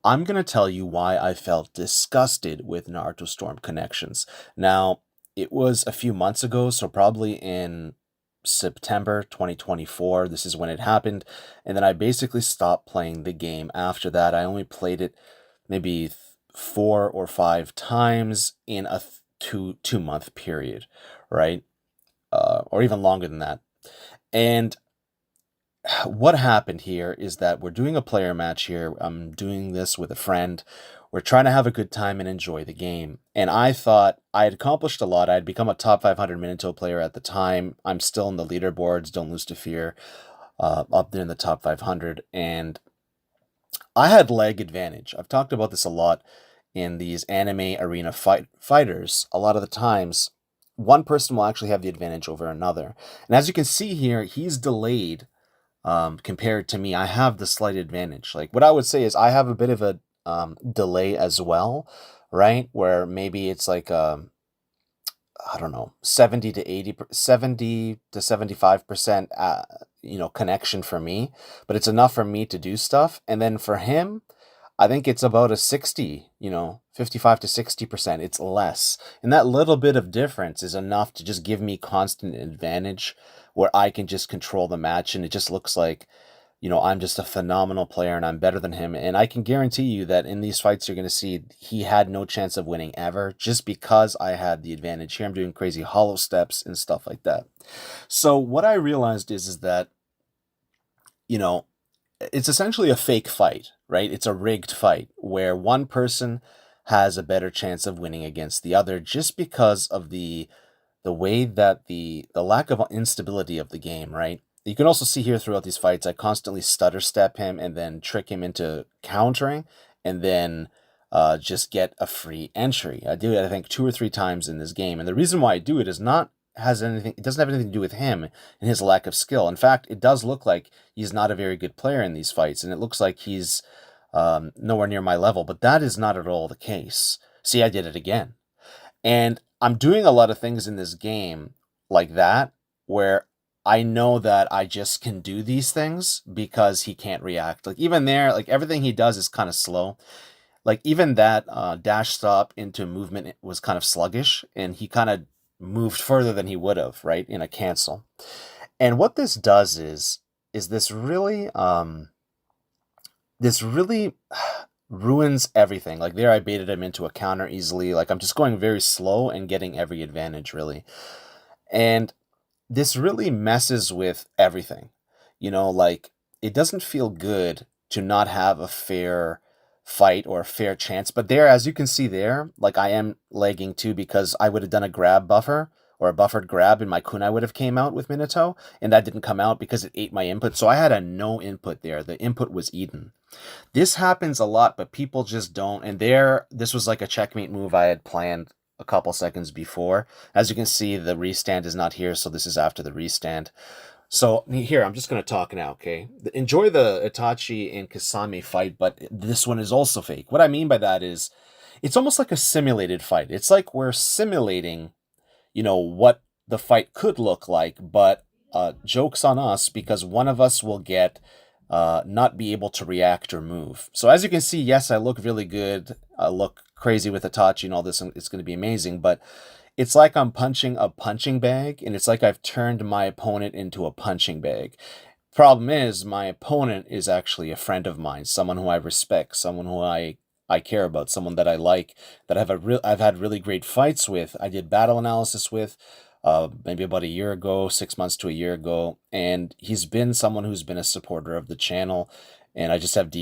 I'm going to tell you why I felt disgusted with Naruto Storm Connections. Now, it was a few months ago, so probably in September 2024. This is when it happened. And then I basically stopped playing the game after that. I only played it maybe 4 or 5 times in a 2 month period, right? Or even longer than that. And what happened here is that we're doing a player match here. I'm doing this with a friend. We're trying to have a good time and enjoy the game. And I thought I had accomplished a lot. I had become a top 500 Minato player at the time. I'm still in the leaderboards, Don't Lose to Fear, up there in the top 500. And I had leg advantage. I've talked about this a lot in these anime arena fighters. A lot of the times, one person will actually have the advantage over another. And as you can see here, he's delayed compared to me. I have the slight advantage. Like what I would say is I have a bit of a delay as well, right? Where maybe it's like I don't know, 70 to 75% connection for me, but it's enough for me to do stuff. And then for him, I think it's about a 60, 55 to 60%. It's less. And that little bit of difference is enough to just give me constant advantage where I can just control the match. And it just looks like, I'm just a phenomenal player and I'm better than him. And I can guarantee you that in these fights, you're going to see he had no chance of winning ever just because I had the advantage. Here I'm doing crazy hollow steps and stuff like that. So what I realized is that, you know, it's essentially a fake fight, right? It's a rigged fight where one person has a better chance of winning against the other just because of the way that the lack of instability of the game, right? You can also see here throughout these fights, I constantly stutter step him and then trick him into countering and then just get a free entry. I do it, I think, 2 or 3 times in this game. And the reason why I do it is not has anything it doesn't have anything to do with him and his lack of skill. In fact, it does look like he's not a very good player in these fights, and it looks like he's nowhere near my level, but that is not at all the case. See, I did it again. And I'm doing a lot of things in this game like that where I know that I just can do these things because he can't react. Like even there, like everything he does is kind of slow. Like even that dash stop into movement was kind of sluggish, and he kind of moved further than he would have, right, in a cancel. And what this does is this really ruins everything. Like there I baited him into a counter easily. Like I'm just going very slow and getting every advantage really. And this really messes with everything. Like it doesn't feel good to not have a fair fight or a fair chance. But there, as you can see there, like I am lagging too because I would have done a grab buffer or a buffered grab and my kunai would have came out with Minato, and that didn't come out because it ate my input. So I had a no input there. The input was eaten. This happens a lot, but people just don't. And this was like a checkmate move I had planned a couple seconds before. As you can see, the restand is not here, so this is after the restand. So here, I'm just going to talk now, okay? Enjoy the Itachi and Kasame fight, but this one is also fake. What I mean by that is it's almost like a simulated fight. It's like we're simulating, what the fight could look like, but joke's on us because one of us will get not be able to react or move. So as you can see, yes, I look really good. I look crazy with Itachi and all this, and it's going to be amazing, but it's like I'm punching a punching bag, and it's like I've turned my opponent into a punching bag. Problem is, my opponent is actually a friend of mine, someone who I respect, someone who I care about, someone that I like, that I've had really great fights with. I did battle analysis with, maybe about a year ago, 6 months to a year ago, and he's been someone who's been a supporter of the channel, and I just have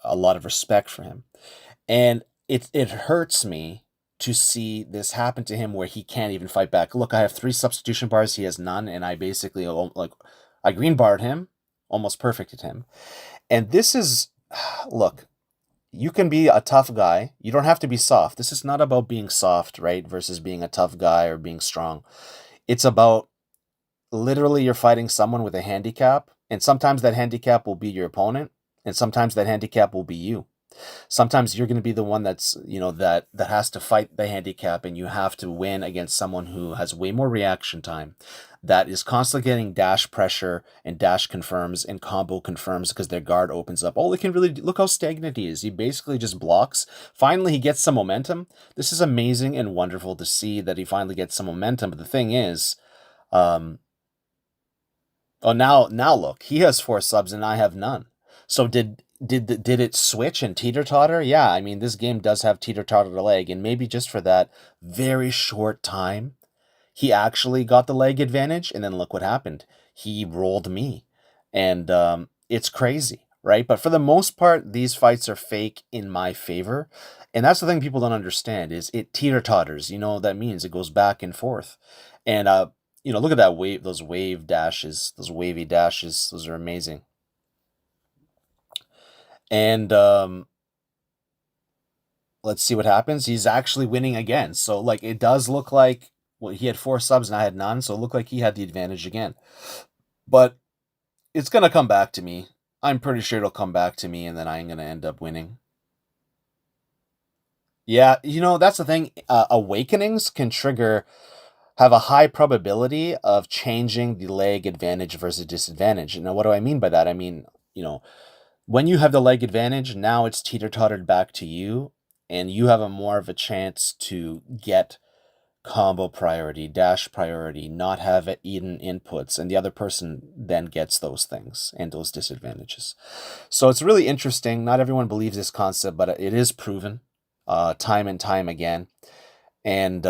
a lot of respect for him. And it hurts me to see this happen to him where he can't even fight back. Look, I have 3 substitution bars, he has none, and I basically like I green barred him, almost perfected him. And this is look, you can be a tough guy. You don't have to be soft. This is not about being soft, right? Versus being a tough guy or being strong. It's about literally you're fighting someone with a handicap, and sometimes that handicap will be your opponent, and sometimes that handicap will be you. Sometimes you're going to be the one that's, that has to fight the handicap, and you have to win against someone who has way more reaction time, that is constantly getting dash pressure and dash confirms and combo confirms because their guard opens up. All they can really do, look how stagnant he is. He basically just blocks. Finally, he gets some momentum. This is amazing and wonderful to see that he finally gets some momentum. But the thing is, oh, now look, he has 4 subs and I have none. So did it switch and teeter-totter? Yeah, I mean, this game does have teeter-totter leg, and maybe just for that very short time, he actually got the leg advantage, and then look what happened. He rolled me. And it's crazy, right? But for the most part, these fights are fake in my favor. And that's the thing people don't understand is it teeter-totters. You know what that means? It goes back and forth. And look at that wave, those wave dashes, those wavy dashes, those are amazing. And let's see what happens. He's actually winning again. So like it does look like, well, he had 4 subs and I had none, so it looked like he had the advantage again. But it's gonna come back to me. I'm pretty sure it'll come back to me, and then I'm gonna end up winning. Yeah, that's the thing. Awakenings can have a high probability of changing the leg advantage versus disadvantage. Now, what do I mean by that? I mean, when you have the leg advantage, now it's teeter-tottered back to you, and you have a more of a chance to get combo priority, dash priority, not have it eaten inputs, and the other person then gets those things and those disadvantages. So it's really interesting. Not everyone believes this concept, but it is proven time and time again. And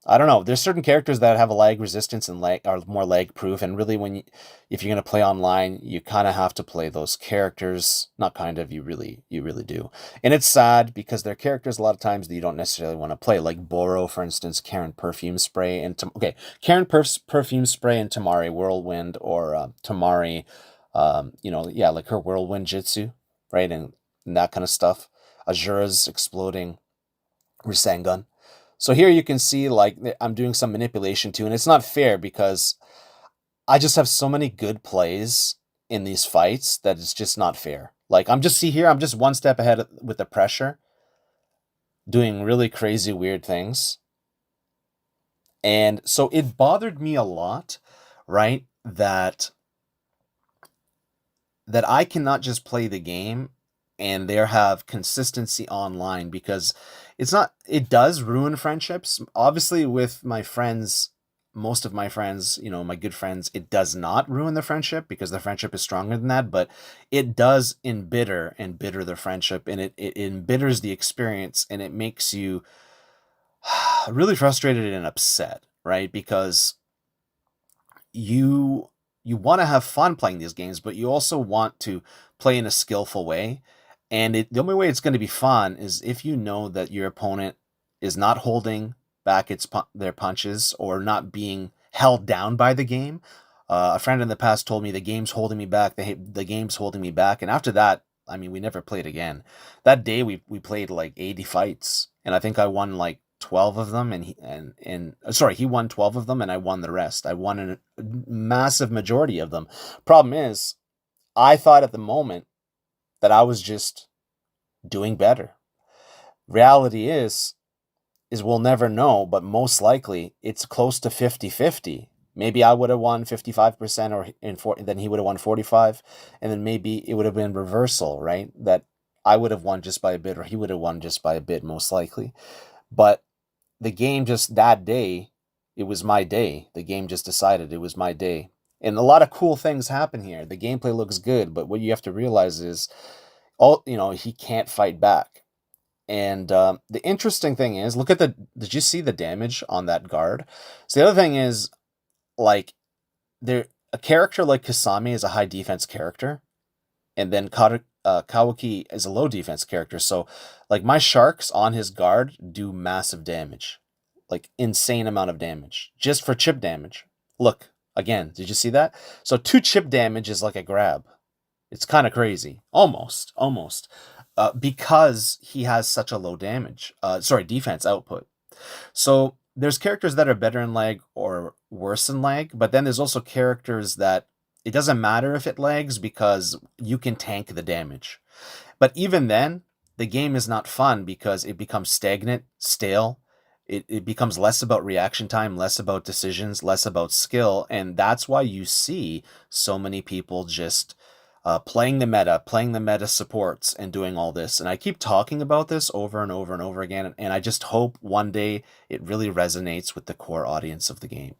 I don't know. There's certain characters that have a lag resistance and are more lag proof. And really, if you're gonna play online, you kind of have to play those characters. Not kind of. You really do. And it's sad because they're characters a lot of times that you don't necessarily want to play. Like Boro, for instance, Karen Perfume Spray, and Karen Perfume Spray and Tamari Whirlwind, or Tamari, like her Whirlwind Jitsu, right, and that kind of stuff. Azura's exploding Rasengan. So here you can see like I'm doing some manipulation too, and it's not fair because I just have so many good plays in these fights that it's just not fair. Like I'm just 1 step ahead with the pressure, doing really crazy weird things. And so it bothered me a lot, right? That I cannot just play the game and there have consistency online, because it does ruin friendships. Obviously with my friends, most of my friends, my good friends, it does not ruin the friendship because the friendship is stronger than that, but it does embitter the friendship, and it embitters the experience, and it makes you really frustrated and upset, right? Because you want to have fun playing these games, but you also want to play in a skillful way. And the only way it's going to be fun is if you know that your opponent is not holding back their punches or not being held down by the game. A friend in the past told me the game's holding me back. The game's holding me back. And after that, I mean, we never played again. That day we played like 80 fights, and I think I won like 12 of them, and he won 12 of them and I won the rest. I won a massive majority of them. Problem is, I thought at the moment that I was just doing better. Reality is we'll never know, but most likely it's close to 50-50. Maybe I would have won 55%, then he would have won 45, and then maybe it would have been reversal, right? That I would have won just by a bit, or he would have won just by a bit, most likely. But the game just that day, it was my day. The game just decided it was my day. And a lot of cool things happen here. The gameplay looks good, but what you have to realize is, he can't fight back. And the interesting thing is, did you see the damage on that guard? So the other thing is, like, a character like Kasami is a high defense character, and then Kawaki is a low defense character. So, like, my sharks on his guard do massive damage, like insane amount of damage, just for chip damage. Look, again, did you see that? So 2 chip damage is like a grab. It's kind of crazy, almost, because he has such a low defense output. So there's characters that are better in lag or worse in lag, but then there's also characters that it doesn't matter if it lags because you can tank the damage. But even then, the game is not fun because it becomes stagnant, stale. It becomes less about reaction time, less about decisions, less about skill. And that's why you see so many people just playing the meta supports and doing all this. And I keep talking about this over and over and over again. And I just hope one day it really resonates with the core audience of the game.